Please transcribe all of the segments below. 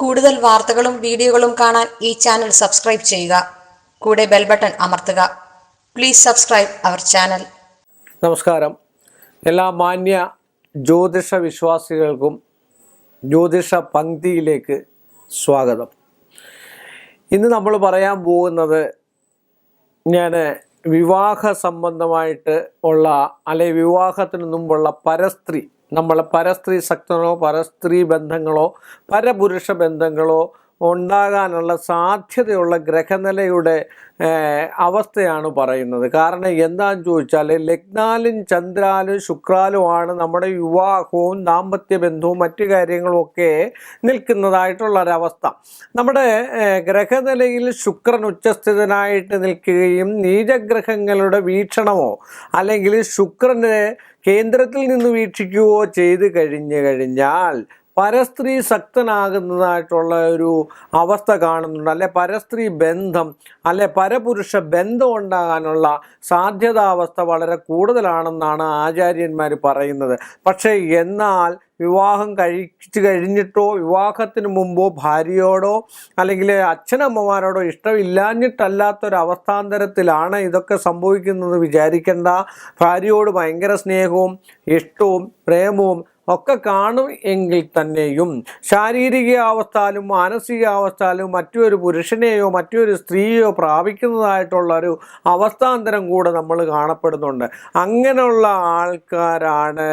കൂടുതൽ വാർത്തകളും വീഡിയോകളും കാണാൻ ഈ ചാനൽ സബ്സ്ക്രൈബ് ചെയ്യുക. കൂടെ ബെൽ ബട്ടൺ അമർത്തുക. Please subscribe our channel. നമസ്കാരം. എല്ലാ മാന്യ ജ്യോതിഷ വിശ്വാസികൾക്കും ജ്യോതിഷ പങ്ക്തിയിലേക്ക് സ്വാഗതം. ഇന്ന് നമ്മൾ പറയാൻ പോകുന്നത് ഞാൻ വിവാഹ സംബന്ധമായിട്ട് ഉള്ള അല്ലെങ്കിൽ വിവാഹത്തിന് മുമ്പുള്ള പരസ്ത്രീ, നമ്മളെ പരസ്ത്രീ ശക്തനോ പരസ്ത്രീ ബന്ധങ്ങളോ പരപുരുഷ ബന്ധങ്ങളോ ഉണ്ടാകാനുള്ള സാധ്യതയുള്ള ഗ്രഹനിലയുടെ അവസ്ഥയാണ് പറയുന്നത്. കാരണം എന്താണെന്ന് ചോദിച്ചാൽ ലഗ്നാലും ചന്ദ്രാലും ശുക്രാലുമാണ് നമ്മുടെ വിവാഹവും ദാമ്പത്യ ബന്ധവും മറ്റു കാര്യങ്ങളും ഒക്കെ നിൽക്കുന്നതായിട്ടുള്ളൊരവസ്ഥ. നമ്മുടെ ഗ്രഹനിലയിൽ ശുക്രൻ ഉച്ചസ്ഥിതനായിട്ട് നിൽക്കുകയും നീചഗ്രഹങ്ങളുടെ വീക്ഷണമോ അല്ലെങ്കിൽ ശുക്രനെ കേന്ദ്രത്തിൽ നിന്ന് വീക്ഷിക്കുകയോ ചെയ്ത് കഴിഞ്ഞാൽ പരസ്ത്രീ ശക്തനാകുന്നതായിട്ടുള്ള ഒരു അവസ്ഥ കാണുന്നുണ്ട്. അല്ലെ പരസ്ത്രീ ബന്ധം അല്ലെ പരപുരുഷ ബന്ധം ഉണ്ടാകാനുള്ള സാധ്യതാവസ്ഥ വളരെ കൂടുതലാണെന്നാണ് ആചാര്യന്മാർ പറയുന്നത്. പക്ഷേ എന്നാൽ വിവാഹം കഴിഞ്ഞിട്ടോ വിവാഹത്തിന് മുമ്പോ ഭാര്യയോടോ അല്ലെങ്കിൽ അച്ഛനമ്മമാരോടോ ഇഷ്ടമില്ലാഞ്ഞിട്ടല്ലാത്തൊരവസ്ഥാന്തരത്തിലാണ് ഇതൊക്കെ സംഭവിക്കുന്നത് വിചാരിക്കേണ്ട. ഭാര്യയോട് ഭയങ്കര സ്നേഹവും ഇഷ്ടവും പ്രേമവും ഒക്കെ കാണും എങ്കിൽ തന്നെയും ശാരീരികാവസ്ഥയിലും മാനസികാവസ്ഥയിലും മറ്റൊരു പുരുഷനെയോ മറ്റൊരു സ്ത്രീയോ പ്രാപിക്കുന്നതായിട്ടുള്ളൊരു അവസ്ഥാന്തരം കൂടെ നമ്മൾ കാണപ്പെടുന്നുണ്ട്. അങ്ങനെയുള്ള ആൾക്കാരാണ്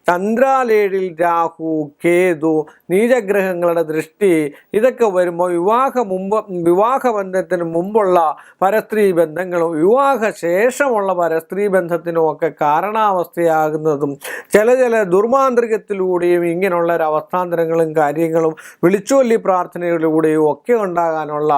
ചന്ദ്രാലേഴിൽ രാഹു, കേതു, നീചഗ്രഹങ്ങളുടെ ദൃഷ്ടി ഇതൊക്കെ വരുമ്പോൾ വിവാഹബന്ധത്തിന് മുമ്പുള്ള പരസ്ത്രീ ബന്ധങ്ങളും വിവാഹശേഷമുള്ള പരസ്ത്രീ ബന്ധത്തിനും ഒക്കെ കാരണാവസ്ഥയാകുന്നതും ചില ദുർമാന്ത്രികത്തിലൂടെയും ഇങ്ങനെയുള്ള ഒരു അവസ്ഥാന്തരങ്ങളും കാര്യങ്ങളും വിളിച്ചുകൊല്ലി പ്രാർത്ഥനകളിലൂടെയും ഒക്കെ ഉണ്ടാകാനുള്ള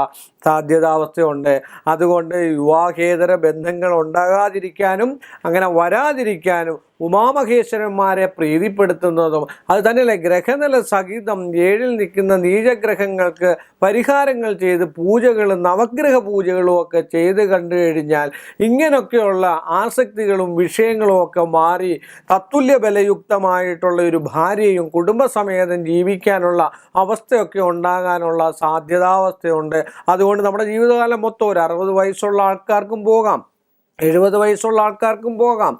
സാധ്യതാവസ്ഥയുണ്ട്. അതുകൊണ്ട് വിവാഹേതര ബന്ധങ്ങൾ ഉണ്ടാകാതിരിക്കാനും അങ്ങനെ വരാതിരിക്കാനും ഉമാമഹേശ്വരന്മാരെ പ്രീതിപ്പെടുത്തുന്നതും അത് തന്നെയല്ല ഗ്രഹനില സഹിതം ഏഴിൽ നിൽക്കുന്ന നീചഗ്രഹങ്ങൾക്ക് പരിഹാരങ്ങൾ ചെയ്ത് പൂജകളും നവഗ്രഹ പൂജകളും ഒക്കെ ചെയ്ത് കണ്ടു കഴിഞ്ഞാൽ ഇങ്ങനെയൊക്കെയുള്ള ആസക്തികളും വിഷയങ്ങളും ഒക്കെ മാറി തത്തുല്യ ബലയുക്തമായിട്ടുള്ള ഒരു ഭാര്യയും കുടുംബസമേതം ജീവിക്കാനുള്ള അവസ്ഥയൊക്കെ ഉണ്ടാകാനുള്ള സാധ്യതാവസ്ഥയുണ്ട്. അതുകൊണ്ട് നമ്മുടെ ജീവിതകാലം മൊത്തം ഒരു 60 വയസ്സുള്ള ആൾക്കാർക്കും പോകാം, 70 വയസ്സുള്ള ആൾക്കാർക്കും പോകാം.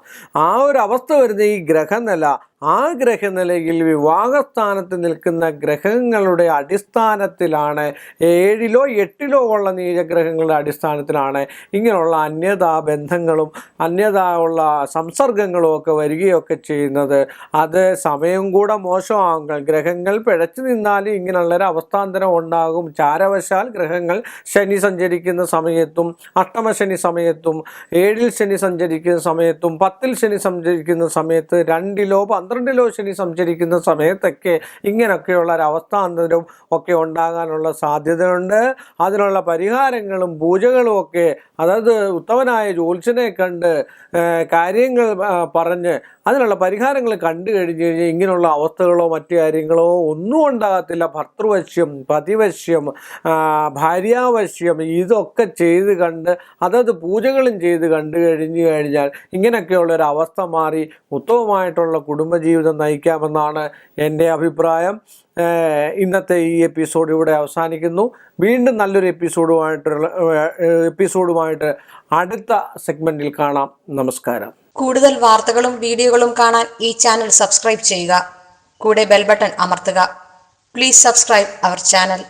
ആ ഒരു അവസ്ഥ വരുന്ന ഈ ഗ്രഹനില, ആ ഗ്രഹനിലയിൽ വിവാഹസ്ഥാനത്ത് നിൽക്കുന്ന ഗ്രഹങ്ങളുടെ അടിസ്ഥാനത്തിലാണ് 7ലോ 8ലോ ഉള്ള നീചഗ്രഹങ്ങളുടെ അടിസ്ഥാനത്തിലാണ് ഇങ്ങനെയുള്ള അന്യതാ ബന്ധങ്ങളും അന്യതാ ഉള്ള സംസർഗങ്ങളും ഒക്കെ വരികയൊക്കെ ചെയ്യുന്നത്. അത് സമയം കൂടെ മോശമാകും. ഗ്രഹങ്ങൾ പിഴച്ചു നിന്നാലും ഇങ്ങനെയുള്ളൊരു അവസ്ഥാന്തരം ഉണ്ടാകും. ചാരവശാൽ ഗ്രഹങ്ങൾ ശനി സഞ്ചരിക്കുന്ന സമയത്തും അഷ്ടമശനി സമയത്തും 7ൽ ശനി സഞ്ചരിക്കുന്ന സമയത്തും 10ൽ ശനി സഞ്ചരിക്കുന്ന സമയത്ത് 2ലോ 12ലോ ശനി സഞ്ചരിക്കുന്ന സമയത്തൊക്കെ ഇങ്ങനെയൊക്കെയുള്ള ഒരു അവസ്ഥാന്തരവും ഒക്കെ ഉണ്ടാകാനുള്ള സാധ്യതയുണ്ട്. അതിനുള്ള പരിഹാരങ്ങളും പൂജകളും ഒക്കെ അതായത് ഉത്തമനായ ജ്യോത്സ്യനെ കണ്ട് കാര്യങ്ങൾ പറഞ്ഞ് അതിനുള്ള പരിഹാരങ്ങൾ കണ്ടു കഴിഞ്ഞ് കഴിഞ്ഞാൽ ഇങ്ങനെയുള്ള അവസ്ഥകളോ മറ്റു കാര്യങ്ങളോ ഒന്നും ഉണ്ടാകത്തില്ല. ഭർത്തൃവശ്യം, പതിവശ്യം, ഭാര്യാവശ്യം ഇതൊക്കെ ചെയ്ത് കണ്ട് അതത് പൂജകളും ചെയ്ത് കണ്ടു കഴിഞ്ഞാൽ ഇങ്ങനെയൊക്കെയുള്ളൊരു അവസ്ഥ മാറി ഉത്തമമായിട്ടുള്ള കുടുംബജീവിതം നയിക്കാമെന്നാണ് എൻ്റെ അഭിപ്രായം. ഇന്നത്തെ ഈ എപ്പിസോഡ് ഇവിടെ അവസാനിക്കുന്നു. വീണ്ടും നല്ലൊരു എപ്പിസോഡുമായിട്ട് അടുത്ത സെഗ്മെൻറ്റിൽ കാണാം. നമസ്കാരം. കൂടുതൽ വാർത്തകളും വീഡിയോകളും കാണാൻ ഈ ചാനൽ സബ്സ്ക്രൈബ് ചെയ്യുക. കൂടെ ബെൽ ബട്ടൺ അമർത്തുക. Please subscribe our channel.